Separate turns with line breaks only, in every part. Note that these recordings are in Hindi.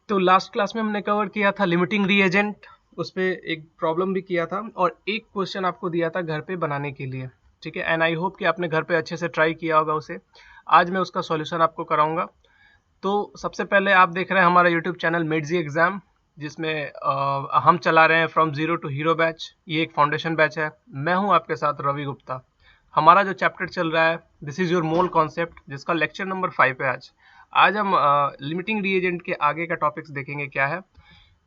तो लास्ट क्लास में हमने कवर किया था लिमिटिंग रीएजेंट, उस पर एक प्रॉब्लम भी किया था और एक क्वेश्चन आपको दिया था घर पे बनाने के लिए, ठीक है। एंड आई होप कि आपने घर पे अच्छे से ट्राई किया होगा उसे। आज मैं उसका सॉल्यूशन आपको कराऊंगा। तो सबसे पहले आप देख रहे हैं हमारा यूट्यूब चैनल मिडजी एग्जाम, जिसमें हम चला रहे हैं from zero to hero batch. ये एक फाउंडेशन बैच है। मैं हूं आपके साथ रवि गुप्ता। हमारा जो चैप्टर चल रहा है this is your mole concept, जिसका लेक्चर नंबर 5 है आज। आज हम लिमिटिंग रीएजेंट के आगे का टॉपिक्स देखेंगे क्या है।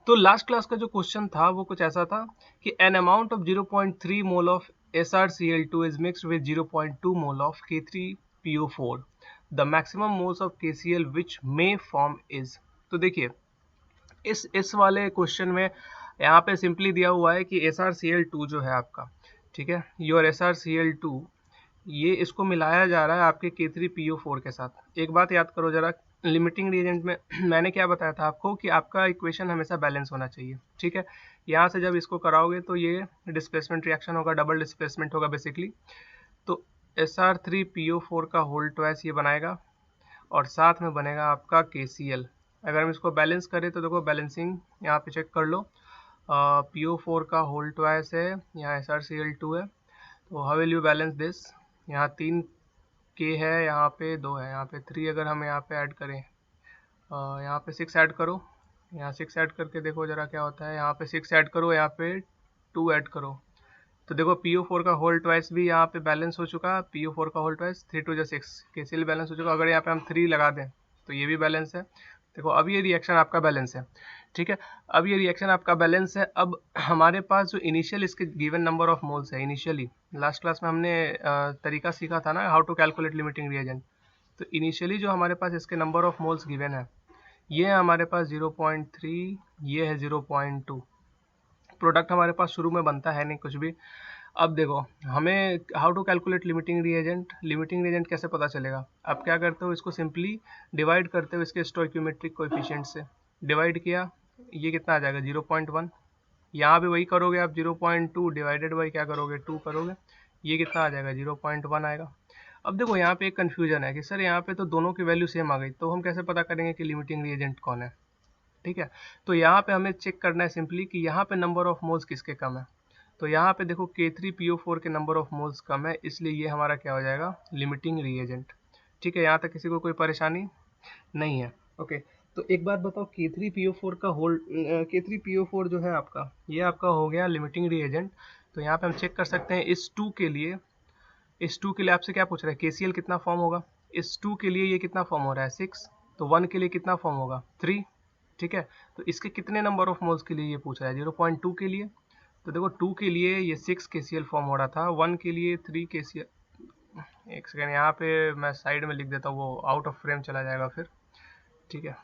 तो लास्ट क्लास का जो क्वेश्चन था वो कुछ ऐसा था कि an amount of 0.3 mole of SrCl2 is mixed with 0.2 mole of K3PO4, the maximum moles of KCl which may form is. तो देखिए इस वाले क्वेश्चन में यहाँ पे सिंपली दिया हुआ है कि SrCl2 जो है आपका, ठीक है, योर SrCl2, ये इसको मिलाया जा रहा है आपके K3PO4 के साथ। एक बात याद करो जरा, लिमिटिंग रीएजेंट में मैंने क्या बताया था आपको कि आपका इक्वेशन हमेशा बैलेंस होना चाहिए, ठीक है। यहाँ से जब इसको कराओगे तो ये डिस्प्लेसमेंट रिएक्शन होगा, डबल डिस्प्लेसमेंट होगा बेसिकली। तो Sr3PO4 का होल ट्वाइस ये बनाएगा और साथ में बनेगा आपका KCl। अगर हम इसको बैलेंस करें तो देखो बैलेंसिंग यहाँ पे चेक कर लो, PO4 का होल ट्वाइस है, यहाँ SrCl2 है। तो how will you balance this? यहाँ 3 K है, यहाँ पे 2 है, यहाँ पे 3। अगर हम यहाँ पे ऐड करें, यहाँ पे 6 ऐड करो, यहाँ 6 ऐड करके देखो जरा क्या होता है। यहाँ पे 6 ऐड करो, यहाँ पे 2 ऐड करो, तो देखो PO4 का होल ट्वाइस भी यहाँ पे बैलेंस हो चुका है। PO4 का होल ट्वाइस 3 2 6 KCl बैलेंस हो चुका। अगर यहाँ पे हम 3 लगा दें तो ये भी बैलेंस है। देखो अब ये रिएक्शन आपका बैलेंस है, ठीक है। अब ये रिएक्शन आपका बैलेंस है। अब हमारे पास जो इनिशियल इसके गिवन नंबर ऑफ मोल्स है, इनिशियली लास्ट क्लास में हमने तरीका सीखा था ना how to calculate limiting reagent. तो इनिशियली जो हमारे पास इसके नंबर ऑफ मोल्स गिवन है, ये है हमारे पास 0.3, ये है 0.2। प्रोडक्ट हमारे पास शुरू में बनता है नहीं कुछ भी। अब देखो हमें how to calculate limiting reagent. Limiting reagent कैसे पता चलेगा? आप क्या करते हो, इसको सिंपली डिवाइड करते हो इसके स्टोइक्योमेट्रिक कोएफिशिएंट से। डिवाइड किया, ये कितना आ जाएगा 0.1। यहाँ भी वही करोगे आप, 0.2 डिवाइडेड बाई क्या करोगे 2 करोगे, ये कितना आ जाएगा 0.1 आएगा। अब देखो यहाँ पे एक कन्फ्यूजन है कि सर यहाँ पे तो दोनों की वैल्यू सेम आ गई, तो हम कैसे पता करेंगे कि लिमिटिंग रीएजेंट कौन है, ठीक है। तो यहाँ पे हमें चेक करना है सिंपली कि यहाँ पे नंबर ऑफ मोल्स किसके कम है। तो यहाँ पे देखो K3PO4 के नंबर ऑफ मोल्स कम है, इसलिए ये हमारा क्या हो जाएगा लिमिटिंग रीएजेंट, ठीक है। यहाँ तक किसी को कोई परेशानी नहीं है? ओके। तो एक बात बताओ, K3PO4 का होल K3PO4 जो है आपका, ये आपका हो गया लिमिटिंग रीएजेंट। तो यहाँ पे हम चेक कर सकते हैं इस 2 के लिए, इस 2 के लिए आपसे क्या पूछ रहा है KCl कितना फॉर्म होगा। इस 2 के लिए ये कितना फॉर्म हो रहा है 6, तो 1 के लिए कितना फॉर्म होगा 3, ठीक है। तो इसके कितने नंबर ऑफ मोल्स के लिए ये पूछ रहा है 0.2 के लिए। तो देखो 2 के लिए ये 6 KCl फॉर्म हो रहा था, 1 के लिए 3 KCl। एक सेकेंड, यहाँ पे मैं साइड में लिख देता हूँ, वो आउट ऑफ फ्रेम चला जाएगा फिर, ठीक है।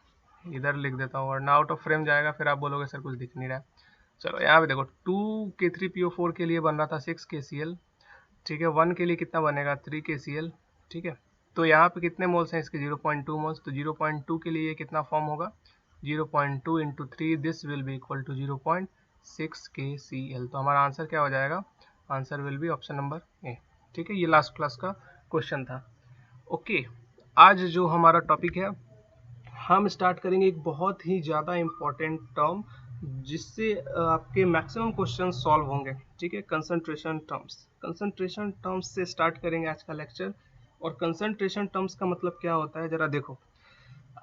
इधर लिख देता हूँ वरना आउट ऑफ फ्रेम जाएगा, फिर आप बोलोगे सर कुछ दिख नहीं रहा है। चलो यहाँ पे देखो 2 K3PO4 के लिए बन रहा था 6 KCl, ठीक है। 1 के लिए कितना बनेगा 3 KCl, ठीक है। तो यहाँ पे कितने मोल्स हैं इसके 0.2 मोल्स, तो 0.2 के लिए ये कितना फॉर्म होगा 0.2 into 3, this will be equal to 0.6 KCl। तो हमारा आंसर क्या हो जाएगा, answer will be option number A, ठीक है। ये लास्ट क्लास का क्वेश्चन था। ओके, आज जो हमारा टॉपिक है, हम स्टार्ट करेंगे एक बहुत ही ज़्यादा इम्पोर्टेंट टर्म जिससे आपके मैक्सिमम क्वेश्चन सॉल्व होंगे, ठीक है। कंसंट्रेशन टर्म्स, कंसंट्रेशन टर्म्स से स्टार्ट करेंगे आज का लेक्चर। और कंसंट्रेशन टर्म्स का मतलब क्या होता है, जरा देखो।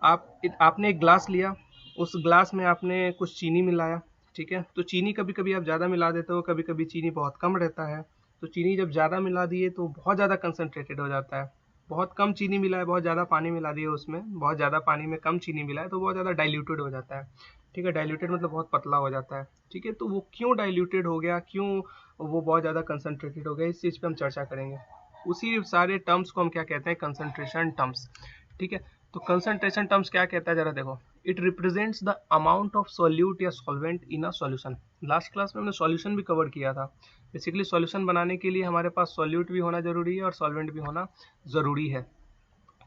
आपने एक ग्लास लिया, उस ग्लास में आपने कुछ चीनी मिलाया, ठीक है। तो चीनी कभी कभी आप ज़्यादा मिला देते हो, कभी कभी चीनी बहुत कम रहता है। तो चीनी जब ज़्यादा मिला दिए तो बहुत ज़्यादा कंसनट्रेटेड हो जाता है। बहुत कम चीनी मिला है, बहुत ज़्यादा पानी मिला दिए उसमें, बहुत ज़्यादा पानी में कम चीनी मिला है तो बहुत ज़्यादा डाइल्यूटेड हो जाता है, ठीक है। डाइल्यूटेड मतलब बहुत पतला हो जाता है, ठीक है। तो वो क्यों डाइल्यूटेड हो गया, क्यों वो बहुत ज़्यादा कंसनट्रेटेड हो गया, इस चीज़ पे हम चर्चा करेंगे। उसी सारे टर्म्स को हम क्या कहते हैं, कंसंट्रेशन टर्म्स, ठीक है। तो कंसंट्रेशन टर्म्स क्या कहता है, जरा देखो। It represents the amount of solute या solvent in a solution. Last class में हमने सॉल्यूशन भी कवर किया था। बेसिकली सॉल्यूशन बनाने के लिए हमारे पास सॉल्यूट भी होना जरूरी है और सॉल्वेंट भी होना ज़रूरी है।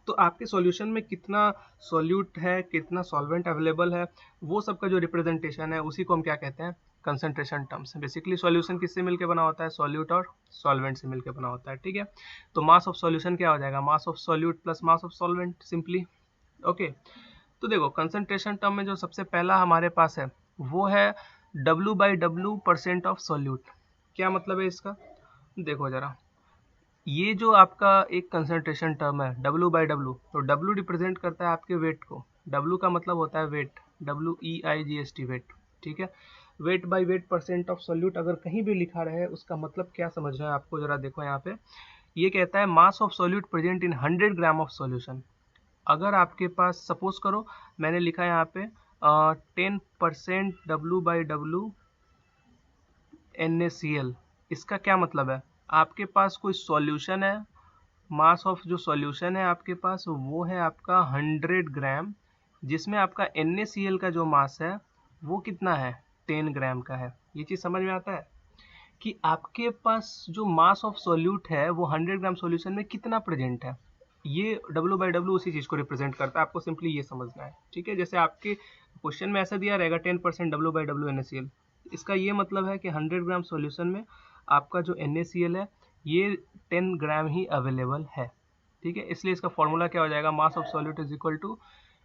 तो आपके सॉल्यूशन में कितना सॉल्यूट है, कितना सॉल्वेंट अवेलेबल है, वो सब का जो रिप्रेजेंटेशन है उसी को हम क्या कहते हैं, कंसंट्रेशन टर्म्स। बेसिकली सॉल्यूशन किससे मिलकर बना होता है, सॉल्यूट और सॉल्वेंट से मिलकर बना होता है, ठीक है। तो मास ऑफ सॉल्यूशन क्या हो जाएगा, mass of solute plus mass of solvent, simply. Okay. तो देखो कंसंट्रेशन टर्म में जो सबसे पहला हमारे पास है वो है W/W परसेंट ऑफ सोल्यूट। क्या मतलब है इसका? देखो जरा, ये जो आपका एक कंसंट्रेशन टर्म है W/W, तो W रिप्रेजेंट करता है आपके वेट को। W का मतलब होता है वेट, WEIGST वेट, ठीक है। Weight by weight percent of solute अगर कहीं भी लिखा रहे उसका मतलब क्या समझना है आपको, जरा देखो यहाँ पे। ये कहता है mass of solute present in 100 gram of solution. अगर आपके पास सपोज करो मैंने लिखा है यहाँ पे 10% W/W NaCl, इसका क्या मतलब है? आपके पास कोई सॉल्यूशन है, मास ऑफ जो सॉल्यूशन है आपके पास वो है आपका 100 ग्राम, जिसमें आपका NaCl का जो मास है वो कितना है? 10 ग्राम का है। ये चीज़ समझ में आता है कि आपके पास जो मास ऑफ सॉल्यूट है वो 100 ग्राम सॉल्यूशन में कितना प्रेजेंट है। ये W/W उसी चीज़ को रिप्रेजेंट करता है, आपको सिंपली ये समझना है, ठीक है। जैसे आपके क्वेश्चन में ऐसा दिया रहेगा 10% W/W NaCl, इसका ये मतलब है कि 100 ग्राम सॉल्यूशन में आपका जो NaCl है ये 10 ग्राम ही अवेलेबल है, ठीक है। इसलिए इसका फॉर्मूला क्या हो जाएगा, mass of solute is equal to,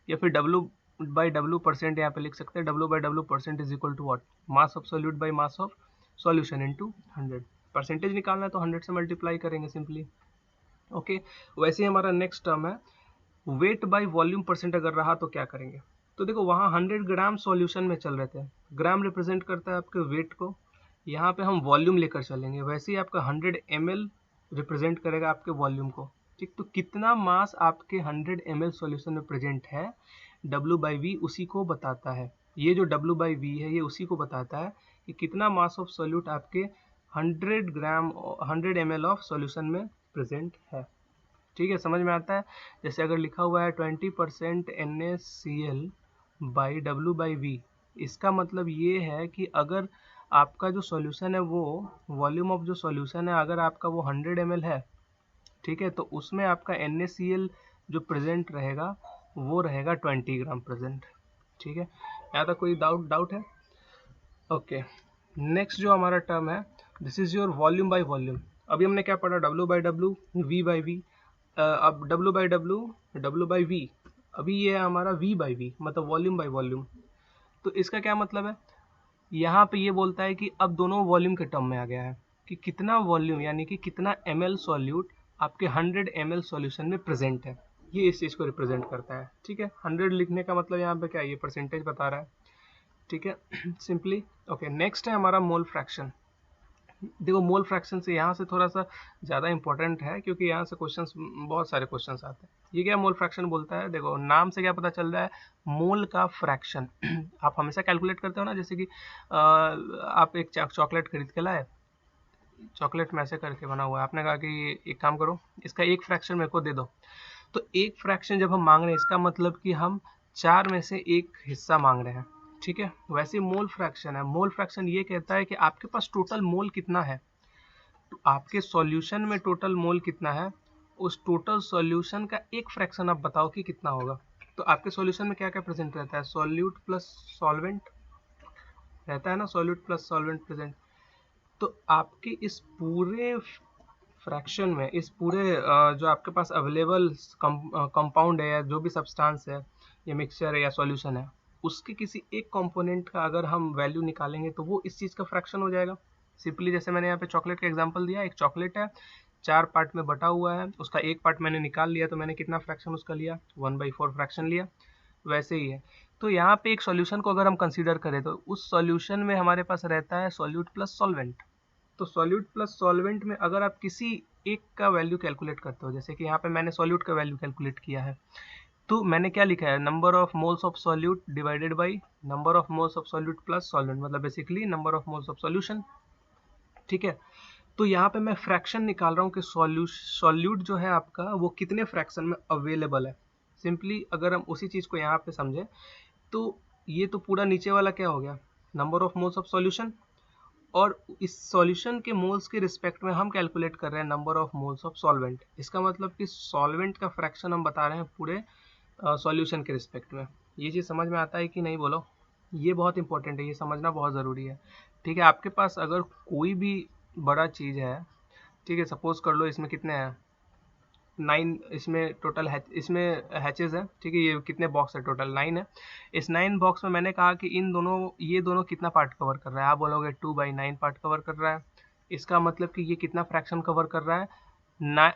या फिर W/W परसेंट यहाँ पे लिख सकते हैं, W/W percent is equal to what, mass of solute by mass of solution into 100। Percentage निकालना है तो 100 से मल्टीप्लाई करेंगे सिंपली, ओके। वैसे ही हमारा नेक्स्ट टर्म है वेट बाय वॉल्यूम परसेंट, अगर रहा तो क्या करेंगे। तो देखो वहाँ 100 ग्राम सॉल्यूशन में चल रहे थे, ग्राम रिप्रेजेंट करता है आपके वेट को, यहाँ पे हम वॉल्यूम लेकर चलेंगे, वैसे ही आपका 100 ml रिप्रेजेंट करेगा आपके वॉल्यूम को, ठीक। तो कितना मास आपके 100 ml सॉल्यूशन में प्रेजेंट है, W/V उसी को बताता है। ये जो W/V है ये उसी को बताता है कि कितना मास ऑफ सॉल्यूट आपके 100 ml ऑफ सॉल्यूशन में प्रेजेंट है, ठीक है। समझ में आता है? जैसे अगर लिखा हुआ है 20% NaCl बाई W/V, इसका मतलब ये है कि अगर आपका जो सॉल्यूशन है वो वॉल्यूम ऑफ जो सॉल्यूशन है अगर आपका वो 100 ml है, ठीक है, तो उसमें आपका NaCl जो प्रेजेंट रहेगा वो रहेगा 20 ग्राम प्रेजेंट, ठीक है। यहाँ तक कोई डाउट है? ओके। नेक्स्ट जो हमारा टर्म है this is your volume by volume. अभी हमने क्या पढ़ा, W/W V/V, अब W/W अभी ये है हमारा V/V, मतलब वॉल्यूम बाय वॉल्यूम। तो इसका क्या मतलब है, यहाँ पे ये बोलता है कि अब दोनों वॉल्यूम के टर्म में आ गया है कि कितना वॉल्यूम यानी कि कितना ml सॉल्यूट आपके 100 ml सॉल्यूशन में प्रेजेंट है, ये इस चीज़ को रिप्रेजेंट करता है, ठीक है। 100 लिखने का मतलब यहाँ पे क्या है, ये परसेंटेज बता रहा है, ठीक है, सिंपली। ओके, नेक्स्ट है हमारा मोल फ्रैक्शन। देखो मोल फ्रैक्शन से यहाँ से थोड़ा सा ज़्यादा इंपॉर्टेंट है क्योंकि यहाँ से क्वेश्चंस, बहुत सारे क्वेश्चंस आते हैं। ये क्या मोल फ्रैक्शन बोलता है, देखो नाम से क्या पता चल रहा है, मोल का फ्रैक्शन। आप हमेशा कैलकुलेट करते हो ना, जैसे कि आप एक चॉकलेट खरीद के लाए, चॉकलेट में ऐसे करके बना हुआ है, आपने कहा कि एक काम करो इसका एक फ्रैक्शन मेरे को दे दो, तो एक फ्रैक्शन जब हम मांग रहे हैं इसका मतलब कि हम 4 में से एक हिस्सा मांग रहे हैं, ठीक है। वैसे मोल फ्रैक्शन है, मोल फ्रैक्शन ये कहता है कि आपके पास टोटल मोल कितना है, तो आपके सॉल्यूशन में टोटल मोल कितना है, उस टोटल सॉल्यूशन का एक फ्रैक्शन आप बताओ कि कितना होगा। तो आपके सॉल्यूशन में क्या क्या प्रेजेंट रहता है, सॉल्यूट प्लस सॉल्वेंट रहता है ना, सॉल्यूट प्लस सॉल्वेंट प्रेजेंट। तो आपके इस पूरे फ्रैक्शन में, इस पूरे जो आपके पास अवेलेबल कंपाउंड है या जो भी सब्सटेंस है या मिक्सचर है या सॉल्यूशन है, उसके किसी एक कंपोनेंट का अगर हम वैल्यू निकालेंगे तो वो इस चीज़ का फ्रैक्शन हो जाएगा। सिंपली जैसे मैंने यहाँ पे चॉकलेट का एग्जांपल दिया, एक चॉकलेट है 4 पार्ट में बटा हुआ है, उसका एक पार्ट मैंने निकाल लिया तो मैंने कितना फ्रैक्शन उसका लिया, 1/4 फ्रैक्शन लिया। वैसे ही है, तो यहाँ पे एक सॉल्यूशन को अगर हम कंसीडर करें तो उस सॉल्यूशन में हमारे पास रहता है सॉल्यूट प्लस सॉल्वेंट। तो सॉल्यूट प्लस सॉल्वेंट में अगर आप किसी एक का वैल्यू कैलकुलेट करते हो, जैसे कि यहाँ पे मैंने सॉल्यूट का वैल्यू कैलकुलेट किया है, तो मैंने क्या लिखा है, number of moles of solute divided by number of moles of solute plus solvent, मतलब basically number of moles of solution, ठीक है। तो यहाँ पे मैं फ्रैक्शन निकाल रहा हूँ कि सॉल्यूट जो है आपका वो कितने फ्रैक्शन में अवेलेबल है। सिंपली अगर हम उसी चीज़ को यहाँ पे समझें तो ये तो पूरा नीचे वाला क्या हो गया, number of moles of solution, और इस सॉल्यूशन के मोल्स के रिस्पेक्ट में हम कैलकुलेट कर रहे हैं number of moles of solvent. इसका मतलब कि सॉल्वेंट का फ्रैक्शन हम बता रहे हैं पूरे सॉल्यूशन के रिस्पेक्ट में। ये चीज़ समझ में आता है कि नहीं, बोलो। ये बहुत इंपॉर्टेंट है, ये समझना बहुत ज़रूरी है, ठीक है। आपके पास अगर कोई भी बड़ा चीज़ है, ठीक है, सपोज कर लो इसमें कितने हैं 9 इसमें टोटल इसमें हैचेस है, ठीक है। ये कितने बॉक्स है, टोटल 9 है। इस 9 बॉक्स में मैंने कहा कि ये दोनों कितना पार्ट कवर कर रहा है, आप बोलोगे 2/9 पार्ट कवर कर रहा है। इसका मतलब कि ये कितना फ्रैक्शन कवर कर रहा है,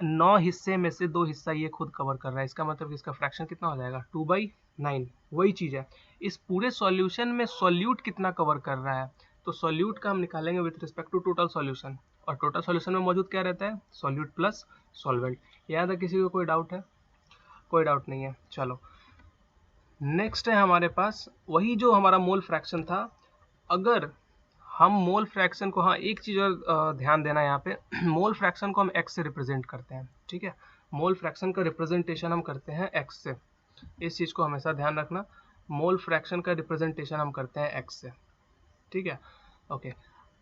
9 हिस्से में से 2 हिस्सा ये खुद कवर कर रहा है। इसका मतलब कि इसका फ्रैक्शन कितना हो जाएगा, 2/9। वही चीज़ है, इस पूरे सॉल्यूशन में सॉल्यूट कितना कवर कर रहा है, तो सॉल्यूट का हम निकालेंगे with respect to total solution. और टोटल सॉल्यूशन में मौजूद क्या रहता है, सॉल्यूट प्लस सॉल्वेंट। यहाँ तक किसी को कोई डाउट है? कोई डाउट नहीं है। चलो नेक्स्ट है हमारे पास वही जो हमारा मोल फ्रैक्शन था। अगर हम मोल फ्रैक्शन को, हाँ एक चीज़ और ध्यान देना यहाँ पे, मोल फ्रैक्शन को हम एक्स से रिप्रेजेंट करते हैं, ठीक है। मोल फ्रैक्शन का रिप्रेजेंटेशन हम करते हैं एक्स से, इस चीज़ को हमेशा ध्यान रखना। मोल फ्रैक्शन का रिप्रेजेंटेशन हम करते हैं एक्स से, ठीक है। ओके,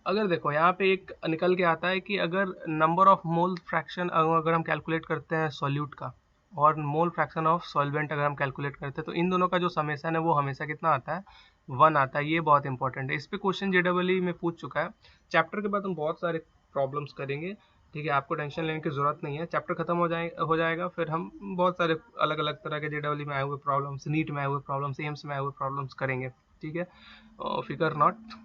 अगर देखो यहाँ पे एक निकल के आता है कि अगर नंबर ऑफ मोल फ्रैक्शन अगर हम कैलकुलेट करते हैं सॉल्यूट का, और मोल फ्रैक्शन ऑफ सॉल्वेंट अगर हम कैलकुलेट करते हैं, तो इन दोनों का जो समेशन है वो हमेशा कितना आता है, 1 आता है। ये बहुत इंपॉर्टेंट है, इस पे क्वेश्चन जेडब्ल्यू में पूछ चुका है। चैप्टर के बाद हम बहुत सारे प्रॉब्लम्स करेंगे, ठीक है, आपको टेंशन लेने की जरूरत नहीं है। चैप्टर खत्म हो जाएगा, फिर हम बहुत सारे अलग अलग तरह के जेडब्ल्यू में आए हुए प्रॉब्लम्स, नीट में आए हुए प्रॉब्लम्स, एम्स में आए हुए प्रॉब्लम्स करेंगे, ठीक है। फिकर नॉट।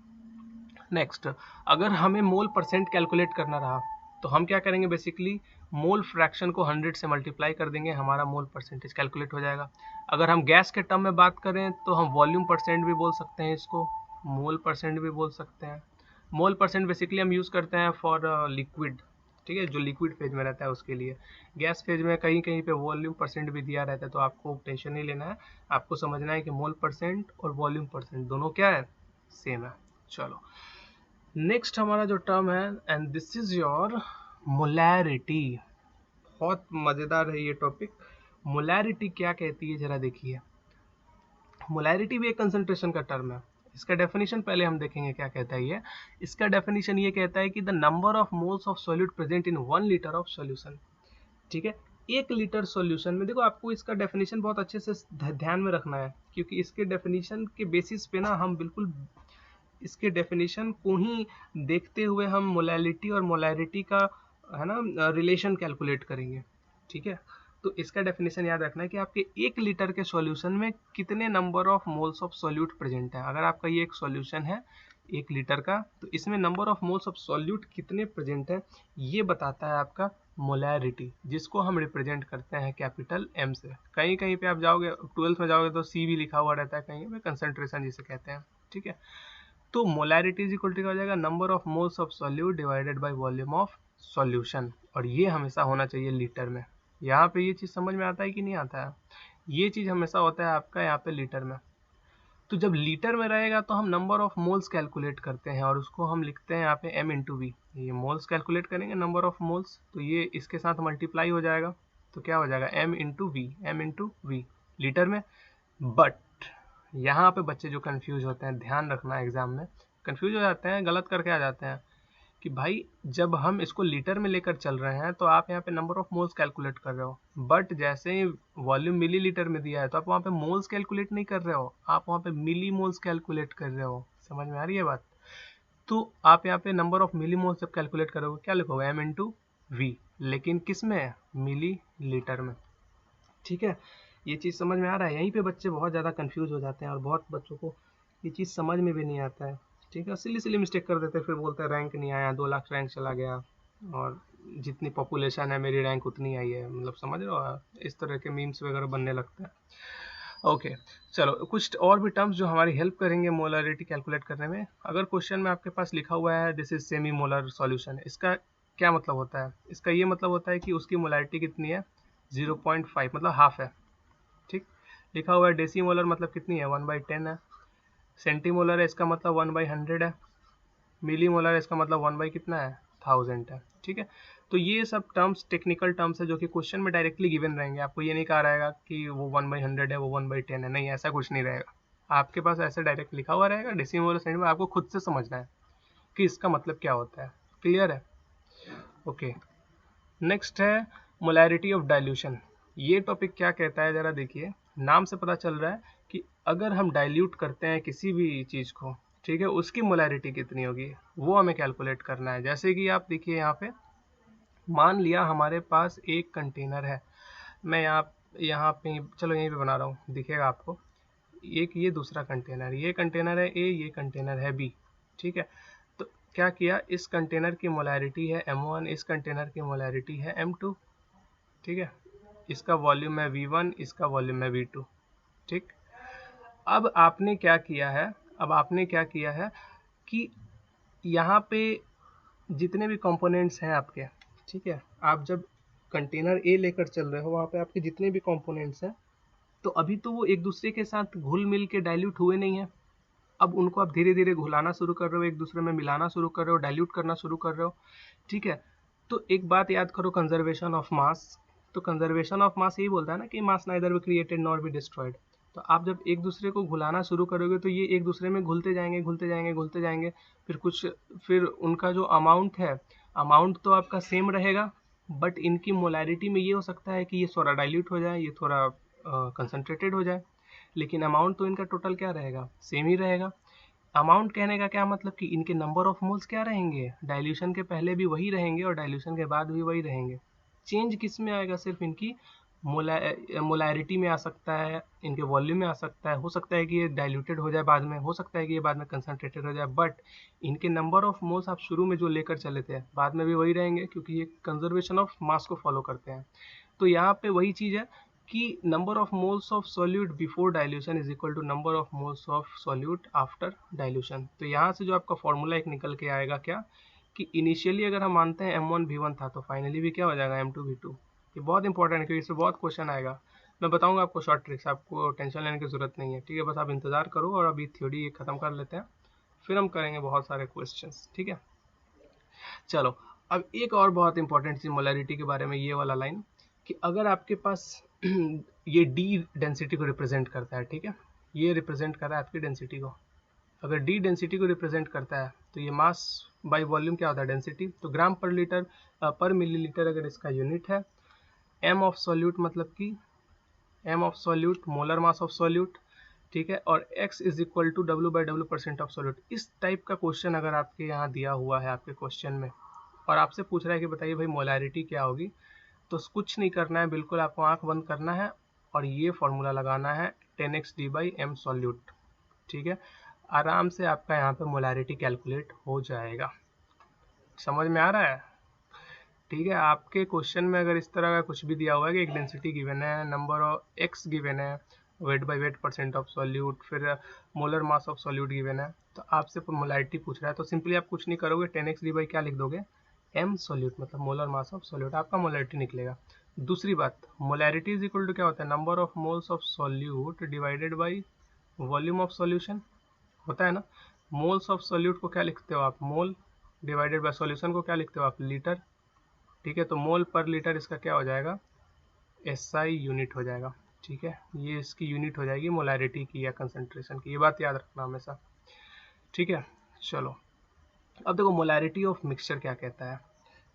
नेक्स्ट, अगर हमें मोल परसेंट कैलकुलेट करना रहा तो हम क्या करेंगे, बेसिकली मोल फ्रैक्शन को 100 से मल्टीप्लाई कर देंगे, हमारा मोल परसेंटेज कैलकुलेट हो जाएगा। अगर हम गैस के टर्म में बात करें तो हम वॉल्यूम परसेंट भी बोल सकते हैं, इसको मोल परसेंट भी बोल सकते हैं। मोल परसेंट बेसिकली हम यूज़ करते हैं फॉर लिक्विड, ठीक है, जो लिक्विड फेज में रहता है उसके लिए। गैस फेज में कहीं कहीं पे वॉल्यूम परसेंट भी दिया रहता है, तो आपको टेंशन नहीं लेना है, आपको समझना है कि मोल परसेंट और वॉल्यूम परसेंट दोनों क्या है, सेम है। चलो नेक्स्ट हमारा जो टर्म है, and this is your molarity. बहुत मज़ेदार है ये टॉपिक। मोलैरिटी क्या कहती है जरा देखिए। मोलैरिटी भी एक कंसंट्रेशन का टर्म है। इसका डेफिनेशन पहले हम देखेंगे क्या कहता है ये। इसका डेफिनेशन ये कहता है कि the number of moles of solute present in 1 litre of solution, ठीक है। 1 लीटर सॉल्यूशन में, देखो आपको इसका डेफिनेशन बहुत अच्छे से ध्यान में रखना है, क्योंकि इसके डेफिनेशन के बेसिस पे ना हम बिल्कुल इसके डेफिनेशन को ही देखते हुए हम मोलैलिटी और मोलैरिटी का, है ना, रिलेशन कैलकुलेट करेंगे, ठीक है। तो इसका डेफिनेशन याद रखना है कि आपके 1 लीटर के सॉल्यूशन में कितने number of moles of solute present है। अगर आपका ये एक सॉल्यूशन है 1 लीटर का, तो इसमें number of moles of solute कितने प्रेजेंट है, ये बताता है आपका मोलैरिटी, जिसको हम रिप्रेजेंट करते हैं कैपिटल एम से। कहीं कहीं पे आप जाओगे 12th में जाओगे तो सी भी लिखा हुआ रहता है, कहीं पे कंसंट्रेशन जिसे कहते हैं, ठीक है। तो मोलैरिटी इज इक्वल टू क्या हो जाएगा, number of moles of solute divided by volume of solution, और ये हमेशा होना चाहिए लीटर में। यहाँ पे ये चीज़ समझ में आता है कि नहीं आता है, ये चीज़ हमेशा होता है आपका यहाँ पे लीटर में। तो जब लीटर में रहेगा तो हम नंबर ऑफ मोल्स कैलकुलेट करते हैं, और उसको हम लिखते हैं यहाँ पे m इंटू वी। ये मोल्स कैलकुलेट करेंगे, नंबर ऑफ मोल्स, तो ये इसके साथ मल्टीप्लाई हो जाएगा, तो क्या हो जाएगा m इंटू वी लीटर में। बट यहाँ पे बच्चे जो कंफ्यूज होते हैं, ध्यान रखना, एग्जाम में कंफ्यूज हो जाते हैं, गलत करके आ जाते हैं कि भाई जब हम इसको लीटर में लेकर चल रहे हैं तो आप यहाँ पे नंबर ऑफ मोल्स कैलकुलेट कर रहे हो, बट जैसे ही वॉल्यूम मिलीलीटर में दिया है तो आप वहाँ पे मोल्स कैलकुलेट नहीं कर रहे हो, आप वहाँ पे मिली मोल्स कैलकुलेट कर रहे हो। समझ में आ रही है बात? तो आप यहाँ पे नंबर ऑफ मिली मोल्स जब कैलकुलेट करोगे क्या लिखोगे, m इंटू वी, लेकिन किस में, मिली लीटर में, ठीक है। ये चीज़ समझ में आ रहा है? यहीं पे बच्चे बहुत ज़्यादा कंफ्यूज हो जाते हैं और बहुत बच्चों को ये चीज़ समझ में भी नहीं आता है, ठीक है। सिली मिस्टेक कर देते हैं, फिर बोलते हैं रैंक नहीं आया, 2 लाख रैंक चला गया, और जितनी पॉपुलेशन है मेरी रैंक उतनी आई है, मतलब समझ रहे हो, इस तरह के मीम्स वगैरह बनने लगते हैं। ओके, चलो कुछ और भी टर्म्स जो हमारी हेल्प करेंगे मोलरिटी कैलकुलेट करने में। अगर क्वेश्चन में आपके पास लिखा हुआ है this is semi molar solution, इसका क्या मतलब होता है? इसका ये मतलब होता है कि उसकी मोलरिटी कितनी है, 0.5, मतलब हाफ है, ठीक। लिखा हुआ है डेसीमोलर, मतलब कितनी है, 1/10 है। सेंटीमोलर है, इसका मतलब 1/100 है। मिलीमोलर है, इसका मतलब 1 बाई कितना है, 1000 है, ठीक है। तो ये सब टर्म्स टेक्निकल टर्म्स है जो कि क्वेश्चन में डायरेक्टली गिवन रहेंगे, आपको ये नहीं कहा रहेगा कि वो 1/100 है, वो 1/10 है, नहीं, ऐसा कुछ नहीं रहेगा। आपके पास ऐसे डायरेक्ट लिखा हुआ रहेगा डेसीमोलर सेंटीमोलर, आपको खुद से समझना है कि इसका मतलब क्या होता है। क्लियर है? ओके, नेक्स्ट है मोलैरिटी ऑफ डाइल्यूशन। ये टॉपिक क्या कहता है जरा देखिए, नाम से पता चल रहा है कि अगर हम डाइल्यूट करते हैं किसी भी चीज़ को, ठीक है, उसकी मोलैरिटी कितनी होगी वो हमें कैलकुलेट करना है। जैसे कि आप देखिए यहाँ पे मान लिया हमारे पास एक कंटेनर है, मैं यहाँ पे चलो यहीं पे बना रहा हूँ, दिखेगा आपको। एक ये दूसरा कंटेनर, ये कंटेनर है ए, ये कंटेनर है बी, ठीक है। तो क्या किया, इस कंटेनर की मोलैरिटी है m1, इस कंटेनर की मोलैरिटी है m2, ठीक है। इसका वॉल्यूम है v1, इसका वॉल्यूम है v2, ठीक। अब आपने क्या किया है, कि यहाँ पे जितने भी कंपोनेंट्स हैं आपके, ठीक है, आप जब कंटेनर ए लेकर चल रहे हो, वहाँ पे आपके जितने भी कंपोनेंट्स हैं, तो अभी तो वो एक दूसरे के साथ घुल मिल के डाइल्यूट हुए नहीं है। अब उनको आप धीरे धीरे घुलाना शुरू कर रहे हो, एक दूसरे में मिलाना शुरू कर रहे हो, डाइल्यूट करना शुरू कर रहे हो, ठीक है। तो एक बात याद करो, कंजर्वेशन ऑफ मास। तो कंजर्वेशन ऑफ मास यही बोलता है ना कि mass neither be created nor be destroyed. तो आप जब एक दूसरे को घुलाना शुरू करोगे तो ये एक दूसरे में घुलते जाएंगे, घुलते जाएंगे, घुलते जाएंगे। फिर उनका जो अमाउंट है, अमाउंट तो आपका सेम रहेगा, बट इनकी मोलैरिटी में ये हो सकता है कि ये थोड़ा डाइल्यूट हो जाए, ये थोड़ा कंसनट्रेटेड हो जाए, लेकिन अमाउंट तो इनका टोटल क्या रहेगा, सेम ही रहेगा। अमाउंट कहने का क्या मतलब कि इनके नंबर ऑफ मोल्स क्या रहेंगे, डाइल्यूशन के पहले भी वही रहेंगे और डाइल्यूशन के बाद भी वही रहेंगे। चेंज किस में आएगा, सिर्फ इनकी मोलैरिटी में आ सकता है, इनके वॉल्यूम में आ सकता है, हो सकता है कि ये डाइल्यूटेड हो जाए बाद में, हो सकता है कि ये बाद में कंसनट्रेटेड हो जाए, बट इनके नंबर ऑफ मोल्स आप शुरू में जो लेकर चले थे बाद में भी वही रहेंगे, क्योंकि ये कंजर्वेशन ऑफ मास को फॉलो करते हैं। तो यहाँ पे वही चीज़ है कि number of moles of solute before dilution is equal to number of moles of solute after dilution. तो यहाँ से जो आपका फॉर्मूला एक निकल के आएगा क्या, कि इनिशियली अगर हम मानते हैं m1 v1 था, तो फाइनली भी क्या हो जाएगा m2 v2। ये बहुत इंपॉर्टेंट है क्योंकि इससे बहुत क्वेश्चन आएगा। मैं बताऊंगा आपको शॉर्ट ट्रिक्स, आपको टेंशन लेने की जरूरत नहीं है, ठीक है। बस आप इंतजार करो, और अभी थ्योरी खत्म कर लेते हैं, फिर हम करेंगे बहुत सारे क्वेश्चंस, ठीक है। चलो, अब एक और बहुत इंपॉर्टेंट चीज मोलैरिटी के बारे में, ये वाला लाइन, कि अगर आपके पास ये डी डेंसिटी को रिप्रेजेंट करता है, ठीक है, ये रिप्रेजेंट कर रहा है आपकी डेंसिटी को। अगर डी डेंसिटी को रिप्रेजेंट करता है तो ये मास बाय वॉल्यूम क्या होता है, डेंसिटी। तो ग्राम पर लीटर पर मिलीलीटर अगर इसका यूनिट है, एम ऑफ सॉल्यूट मतलब कि M of solute molar mass of solute, ठीक है, और x is equal to W by W percent of solute. इस टाइप का क्वेश्चन अगर आपके यहाँ दिया हुआ है आपके क्वेश्चन में, और आपसे पूछ रहा है कि बताइए भाई मोलैरिटी क्या होगी, तो कुछ नहीं करना है, बिल्कुल आपको आंख बंद करना है और ये फॉर्मूला लगाना है 10x D by M solute, ठीक है। आराम से आपका यहाँ पे मोलैरिटी कैलकुलेट हो जाएगा। समझ में आ रहा है, ठीक है। आपके क्वेश्चन में अगर इस तरह का कुछ भी दिया हुआ है कि एक डेंसिटी गिवन है, नंबर ऑफ एक्स गिवन है, weight by weight percent of solute, फिर molar mass of solute given है, तो आपसे मोलैरिटी पूछ रहा है, तो सिंपली आप कुछ नहीं करोगे, 10x डी बाई क्या लिख दोगे, एम सॉल्यूट मतलब मोलर मास ऑफ सॉल्यूट, आपका मोलैरिटी निकलेगा। दूसरी बात, मोलैरिटी इज इक्वल टू क्या होता है, number of moles of solute divided by volume of solution, होता है ना। मोल्स ऑफ सॉल्यूट को क्या लिखते हो आप, मोल, डिवाइडेड बाय सॉल्यूशन को क्या लिखते हो आप, लीटर, ठीक है। तो मोल पर लीटर इसका क्या हो जाएगा, एसआई यूनिट हो जाएगा, ठीक है। ये इसकी यूनिट हो जाएगी मोलैरिटी की या कंसंट्रेशन की, ये बात याद रखना हमेशा, ठीक है। चलो, अब देखो मोलैरिटी ऑफ मिक्सचर क्या कहता है।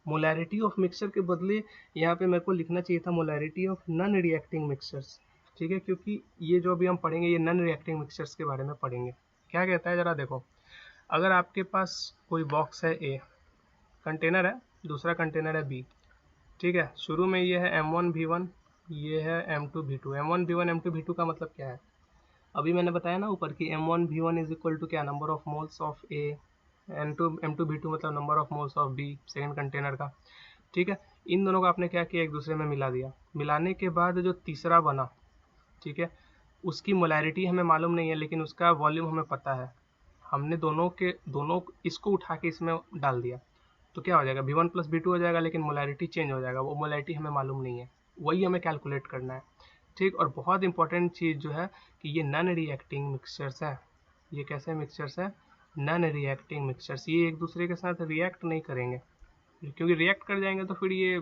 मोलैरिटी ऑफ मिक्सचर के बदले यहाँ पे मेरे को लिखना चाहिए था molarity of non reacting mixtures, ठीक है, क्योंकि ये जो अभी हम पढ़ेंगे ये नॉन रिएक्टिंग मिक्सचर्स के बारे में पढ़ेंगे। क्या कहता है जरा देखो, अगर आपके पास कोई बॉक्स है ए, कंटेनर है, दूसरा कंटेनर है बी, ठीक है। शुरू में ये है m1 v1, ये है m2 v2। m1 v1 m2 v2 का मतलब क्या है, अभी मैंने बताया ना ऊपर कि m1 v1 is equal to क्या, number of moles of A, m2 v2 मतलब number of moles of B, second container का, ठीक है। इन दोनों को आपने क्या किया, एक दूसरे में मिला दिया, मिलाने के बाद जो तीसरा बना, ठीक है, उसकी मोलैरिटी हमें मालूम नहीं है, लेकिन उसका वॉल्यूम हमें पता है। हमने दोनों इसको उठा के इसमें डाल दिया, तो क्या हो जाएगा, v1 प्लस v2 हो जाएगा, लेकिन मोलैरिटी चेंज हो जाएगा, वो मोलैरिटी हमें मालूम नहीं है, वही हमें कैलकुलेट करना है, ठीक। और बहुत इंपॉर्टेंट चीज़ जो है कि ये नॉन रिएक्टिंग मिक्सचर्स है। ये कैसे मिक्सचर्स है, नॉन रिएक्टिंग मिक्सचर्स, ये एक दूसरे के साथ रिएक्ट नहीं करेंगे, क्योंकि रिएक्ट कर जाएंगे तो फिर ये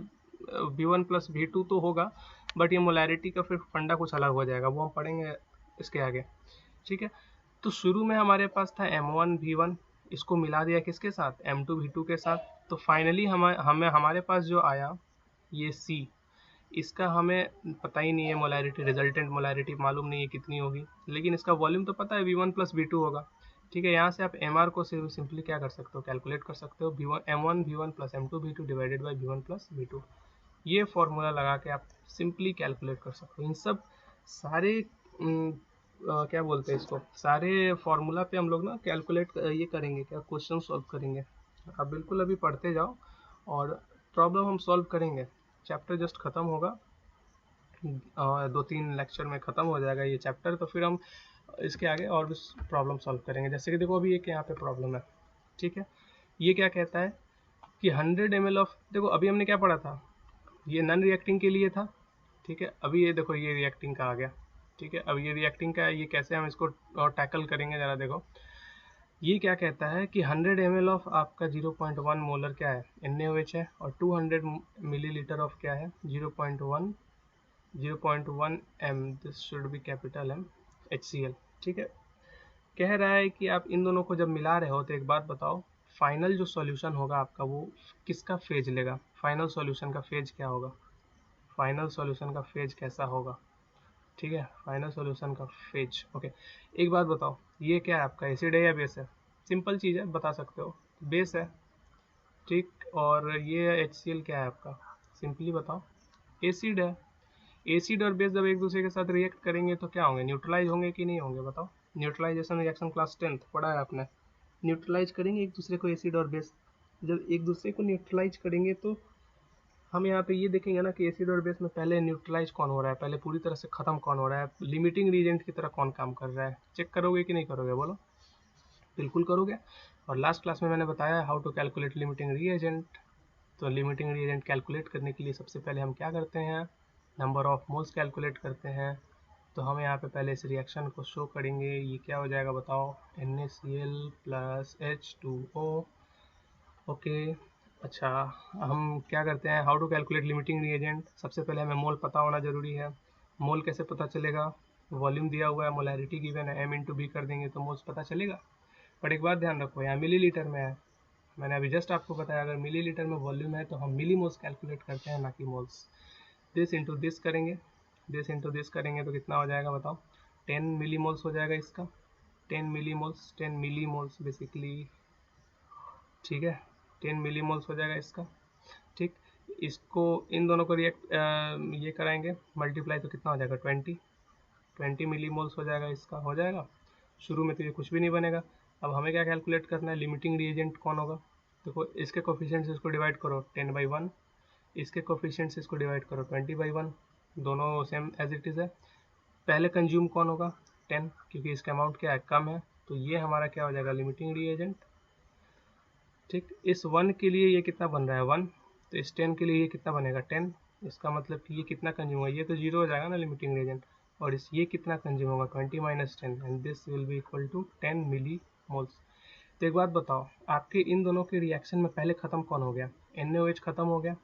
v1 प्लस v2 तो होगा, बट ये मोलैरिटी का फिर फंडा कुछ अलग हो जाएगा, वो हम पढ़ेंगे इसके आगे, ठीक है। तो शुरू में हमारे पास था m1 v1, इसको मिला दिया किसके साथ, m2 v2 के साथ, तो फाइनली हमारे पास जो आया ये C, इसका हमें पता ही नहीं है मोलैरिटी, रिजल्टेंट मोलैरिटी मालूम नहीं है कितनी होगी, लेकिन इसका वॉल्यूम तो पता है v1 प्लस v2 होगा, ठीक है, यहाँ से आप एम आर को सिंपली क्या कर सकते हो, कैलकुलेट कर सकते हो, M1 V1 plus M2 V2 divided by V1 plus V2। ये फॉर्मूला लगा के आप सिंपली कैलकुलेट कर सकते हो। इन सब सारे क्या बोलते हैं इसको, सारे फॉर्मूला पे हम लोग ना कैलकुलेट ये करेंगे, क्या क्वेश्चन सॉल्व करेंगे। आप बिल्कुल अभी पढ़ते जाओ और प्रॉब्लम हम सॉल्व करेंगे। चैप्टर जस्ट खत्म होगा, 2-3 लेक्चर में ख़त्म हो जाएगा ये चैप्टर, तो फिर हम इसके आगे और भी प्रॉब्लम सॉल्व करेंगे। जैसे कि देखो अभी एक यहाँ पे प्रॉब्लम है, ठीक है, ये क्या कहता है कि 100 ml ऑफ, देखो अभी हमने क्या पढ़ा था, ये नॉन रिएक्टिंग के लिए था, ठीक है। अभी ये देखो ये रिएक्टिंग का आ गया, ठीक है। अब ये रिएक्टिंग का है, ये कैसे हम इसको टैकल करेंगे ज़रा देखो। ये क्या कहता है कि 100 ml ऑफ आपका 0.1 मोलर क्या है, NaOH है, और 200 मिलीलीटर ऑफ क्या है, 0.1 m, this should be capital M, HCl, ठीक है। कह रहा है कि आप इन दोनों को जब मिला रहे हो तो एक बात बताओ, फाइनल जो सॉल्यूशन होगा आपका वो किसका फेज लेगा, फाइनल सॉल्यूशन का फेज क्या होगा, फाइनल सॉल्यूशन का फेज कैसा होगा, ठीक है, फाइनल सॉल्यूशन का फेज। ओके, एक बात बताओ, ये क्या है आपका, एसिड है या बेस है, सिंपल चीज़ है, बता सकते हो, बेस है, ठीक। और ये HCl क्या है आपका, सिंपली बताओ, एसिड है। एसिड और बेस जब एक दूसरे के साथ रिएक्ट करेंगे तो क्या होंगे, न्यूट्रलाइज होंगे कि नहीं होंगे, बताओ। न्यूट्रलाइजेशन रिएक्शन क्लास 10th पढ़ा है आपने, न्यूट्रलाइज करेंगे एक दूसरे को, एसिड और बेस जब एक दूसरे को न्यूट्रलाइज करेंगे तो हम यहाँ पे ये देखेंगे ना कि एसिड और बेस में पहले न्यूट्रलाइज कौन हो रहा है, पहले पूरी तरह से खत्म कौन हो रहा है, लिमिटिंग रीजेंट की तरह कौन काम कर रहा है, चेक करोगे कि नहीं करोगे, बोलो। बिल्कुल करोगे। और लास्ट क्लास में मैंने बताया how to calculate limiting reagent. तो लिमिटिंग रीएजेंट कैलकुलेट करने के लिए सबसे पहले हम क्या करते हैं, नंबर ऑफ मोल्स कैलकुलेट करते हैं। तो हम यहाँ पे पहले इस रिएक्शन को शो करेंगे, ये क्या हो जाएगा बताओ, NaCl प्लस H2O। ओके, अच्छा, हम क्या करते हैं, how to calculate limiting reagent, सबसे पहले हमें मोल पता होना जरूरी है। मोल कैसे पता चलेगा, वॉल्यूम दिया हुआ है, मोलैरिटी गिवन है, M इंटू बी कर देंगे तो मोल्स पता चलेगा। पर एक बात ध्यान रखो, यहाँ मिलीलीटर में है, मैंने अभी जस्ट आपको बताया अगर मिलीलीटर में वॉल्यूम है तो हम मिली मोल्स कैलकुलेट करते हैं, ना कि मोल्स। दिस इंटू दिस करेंगे, दिस इंटू दिस करेंगे तो कितना हो जाएगा बताओ, 10 मिली मोल्स हो जाएगा इसका, 10 milli moles, 10 milli moles basically, ठीक है, 10 मिली मोल्स हो जाएगा इसका, ठीक। इसको इन दोनों को रिएक्ट ये कराएंगे मल्टीप्लाई तो कितना हो जाएगा, 20 मिली मोल्स हो जाएगा इसका, हो जाएगा। शुरू में तो ये कुछ भी नहीं बनेगा। अब हमें क्या कैलकुलेट करना है, लिमिटिंग रिएजेंट कौन होगा, देखो इसके कोफिशिएंट्स इसको डिवाइड करो 10/1, इसके कोफिशिएंट्स इसको डिवाइड करो 20/1, दोनों सेम एज इट इज़ है। पहले कंज्यूम कौन होगा, 10, क्योंकि इसका अमाउंट क्या है, कम है, तो ये हमारा क्या हो जाएगा, लिमिटिंग रिएजेंट, ठीक। इस 1 के लिए ये कितना बन रहा है 1, तो इस 10 के लिए ये कितना बनेगा 10, इसका मतलब कि ये कितना कंज्यूम होगा, ये तो 0 हो जाएगा ना लिमिटिंग रिएजेंट, और इस ये कितना कंज्यूम होगा 20 minus 10, and this will be equal to 10 milli moles. तो एक बात बताओ, आपके इन दोनों के रिएक्शन में पहले ख़त्म कौन हो गया, NaOH ख़त्म हो गया,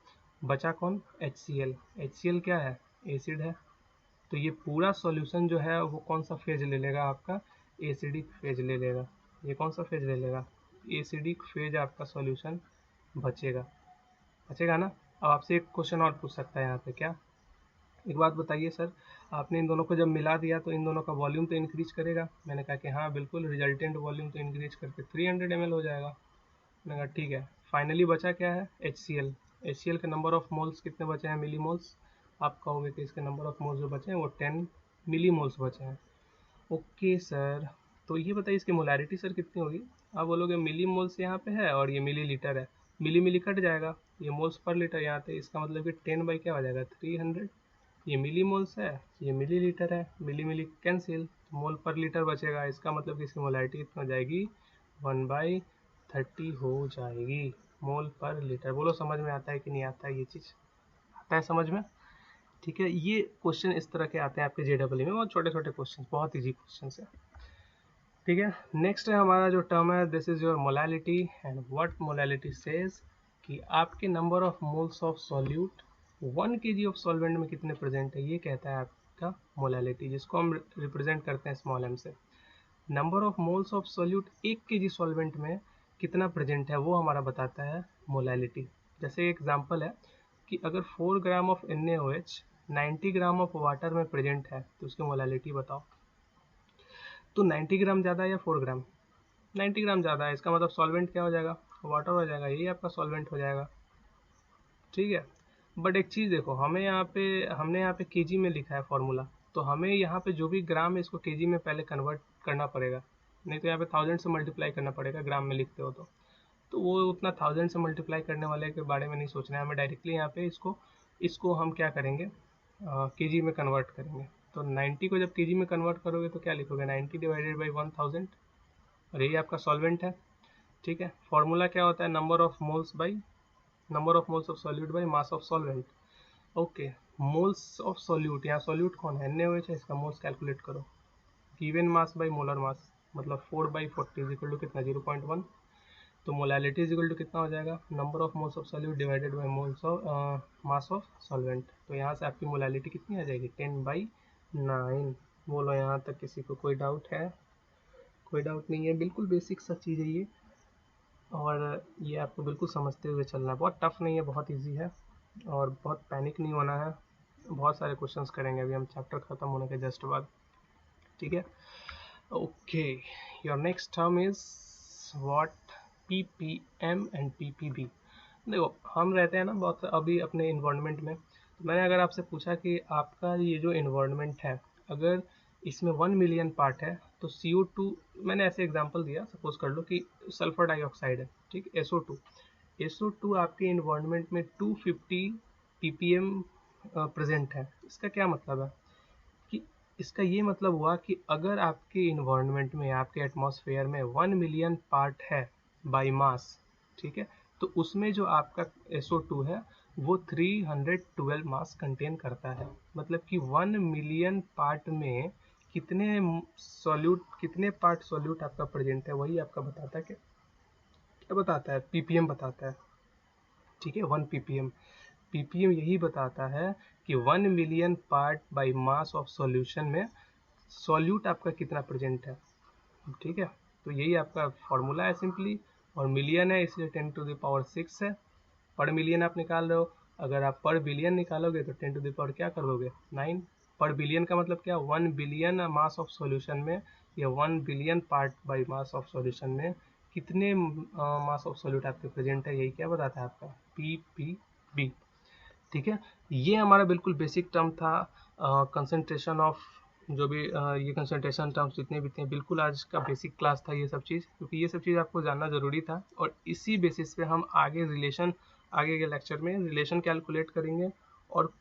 बचा कौन, HCl। HCl क्या है, एसिड है। तो ये पूरा सॉल्यूशन जो है वो कौन सा फेज ले लेगा आपका, एसिडिक फेज ले लेगा। ये कौन सा फेज ले लेगा, एसिडिक फेज आपका सॉल्यूशन बचेगा, बचेगा ना। अब आपसे एक क्वेश्चन और पूछ सकता है यहाँ पे, क्या, एक बात बताइए सर, आपने इन दोनों को जब मिला दिया तो इन दोनों का वॉल्यूम तो इंक्रीज करेगा, मैंने कहा कि हाँ बिल्कुल, रिजल्टेंट वॉल्यूम तो इंक्रीज करके 300 ml हो जाएगा। मैंने कहा ठीक है, फाइनली बचा क्या है, HCl। HCl के नंबर ऑफ मोल्स कितने बचे हैं, मिली मोल्स। आप कहोगे कि इसके नंबर ऑफ मोल्स जो बचे हैं वो 10 मिली मोल्स बचे हैं। ओके सर, तो ये बताइए इसकी मोलैरिटी सर कितनी होगी। आप बोलोगे मिली मोल्स यहाँ पे है और ये मिली लीटर है, मिली मिली कट जाएगा, ये मोल्स पर लीटर यहाँ पे, इसका मतलब कि 10 बाई क्या हो जाएगा 300। ये मिली मोल्स है, ये मिली लीटर है, मिली मिली कैंसिल, मोल पर लीटर बचेगा, इसका मतलब कि इसकी मोलैरिटी कितना हो जाएगी, 1/30 हो जाएगी मोल पर लीटर। बोलो समझ में आता है कि नहीं आता है, ये चीज़ आता है समझ में, ठीक है। ये क्वेश्चन इस तरह के आते हैं आपके JEE में, बहुत छोटे छोटे क्वेश्चन, बहुत ईजी क्वेश्चन है, ठीक है। नेक्स्ट है हमारा जो टर्म है, this is your molality, and what molality says कि आपके number of moles of solute 1 kg of solvent में कितने प्रेजेंट है, ये कहता है आपका मोलैलिटी, जिसको हम रिप्रेजेंट करते हैं स्मॉल m से। Number of moles of solute 1 kg solvent में कितना प्रेजेंट है वो हमारा बताता है मोलैलिटी। जैसे एग्जांपल है कि अगर 4 gram of NaOH 90 gram of water में प्रेजेंट है तो उसकी मोलैलिटी बताओ। तो 90 ग्राम ज़्यादा या 4 ग्राम, 90 ग्राम ज़्यादा है, इसका मतलब सॉल्वेंट क्या हो जाएगा, वाटर हो जाएगा, यही आपका सॉल्वेंट हो जाएगा। ठीक है, बट एक चीज़ देखो, हमने यहाँ पे केजी में लिखा है फॉर्मूला, तो हमें यहाँ पे जो भी ग्राम है इसको केजी में पहले कन्वर्ट करना पड़ेगा, नहीं तो यहाँ पे 1000 से मल्टीप्लाई करना पड़ेगा, ग्राम में लिखते हो तो वो उतना 1000 से मल्टीप्लाई करने वाले के बारे में नहीं सोचना है हमें, डायरेक्टली यहाँ पे इसको हम क्या करेंगे, केजी में कन्वर्ट करेंगे। तो 90 को जब केजी में कन्वर्ट करोगे तो क्या लिखोगे, 90 डिवाइडेड बाई 1000, और यही आपका सॉल्वेंट है। ठीक है, फॉर्मूला क्या होता है, number of moles of solute by mass of solvent. Okay, moles of solute, यहाँ सॉल्यूट कौन है, NaOH है, इसका मोल्स कैलकुलेट करो, given mass by molar mass, मतलब 4/40 इज इक्वल टू कितना, 0.1। तो मोलैलिटी इज इक्वल टू कितना हो जाएगा, number of moles of solute divided by moles of mass of solvent. तो यहाँ से आपकी मोलैलिटी कितनी आ जाएगी, 10/9। बोलो यहाँ तक किसी को कोई डाउट है, कोई डाउट नहीं है, बिल्कुल बेसिक सा चीज़ है ये, और ये आपको बिल्कुल समझते हुए चलना है, बहुत टफ नहीं है, बहुत ईजी है, और बहुत पैनिक नहीं होना है। बहुत सारे क्वेश्चंस करेंगे अभी हम चैप्टर खत्म होने के जस्ट बाद। ठीक है, okay, your next term is what, PPM and PPB। देखो हम रहते हैं ना बहुत अभी अपने इन्वायरमेंट में, तो मैंने अगर आपसे पूछा कि आपका ये जो इन्वायरमेंट है, अगर इसमें 1 मिलियन पार्ट है तो CO2, मैंने ऐसे एग्जांपल दिया, सपोज कर लो कि सल्फर डाइऑक्साइड है, ठीक, SO2 आपके इन्वायरमेंट में 250 ppm प्रेजेंट है। इसका क्या मतलब है कि, इसका ये मतलब हुआ कि अगर आपके इन्वायरमेंट में, आपके एटमॉस्फेयर में 1 मिलियन पार्ट है बाई मास, ठीक है, तो उसमें जो आपका SO2 है वो 312 मास कंटेन करता है। मतलब कि 1 मिलियन पार्ट में कितने पार्ट सॉल्यूट आपका प्रेजेंट है, वही आपका बताता है, क्या बताता है, PPM बताता है। ठीक है, 1 ppm यही बताता है कि 1 million part by mass of solution में सॉल्यूट आपका कितना प्रेजेंट है। ठीक है, तो यही आपका फॉर्मूला है सिंपली, और मिलियन है इसलिए 10⁶ है, पर मिलियन आप निकाल रहे हो, अगर आप पर बिलियन निकालोगे तो 10⁻, क्या कर दोगे, 9। पर बिलियन का मतलब क्या, 1 बिलियन मास ऑफ सॉल्यूशन में, या 1 billion part by mass of solution में कितने मास ऑफ सॉल्यूट आपके प्रेजेंट है, यही क्या बताता है आपका PPB। ठीक है, ये हमारा बिल्कुल बेसिक टर्म था, कंसंट्रेशन ऑफ, जो भी ये कंसंट्रेशन टर्म्स जितने भी थे, बिल्कुल आज का बेसिक क्लास था ये सब चीज़, क्योंकि ये सब चीज़ आपको जानना ज़रूरी था, और इसी बेसिस पे हम आगे के लेक्चर में रिलेशन कैलकुलेट करेंगे और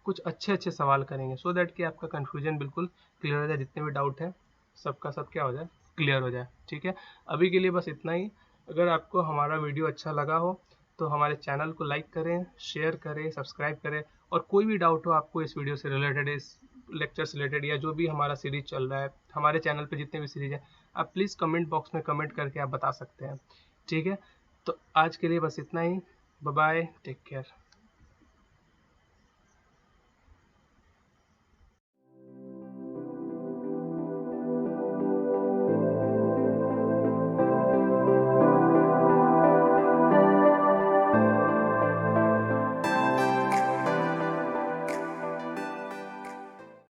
कुछ अच्छे सवाल करेंगे, सो दैट कि आपका कन्फ्यूजन बिल्कुल क्लियर हो जाए, जितने भी डाउट है सबका सब क्या हो जाए, क्लियर हो जाए। ठीक है, अभी के लिए बस इतना ही। अगर आपको हमारा वीडियो अच्छा लगा हो तो हमारे चैनल को लाइक करें, शेयर करें, सब्सक्राइब करें, और कोई भी डाउट हो आपको इस वीडियो से रिलेटेड, इस लेक्चर से रिलेटेड, या जो भी हमारा सीरीज चल रहा है, हमारे चैनल पे जितने भी सीरीज है, आप प्लीज़ कमेंट बॉक्स में कमेंट करके आप बता सकते हैं। ठीक है, तो आज के लिए बस इतना ही, बाय बाय, टेक केयर।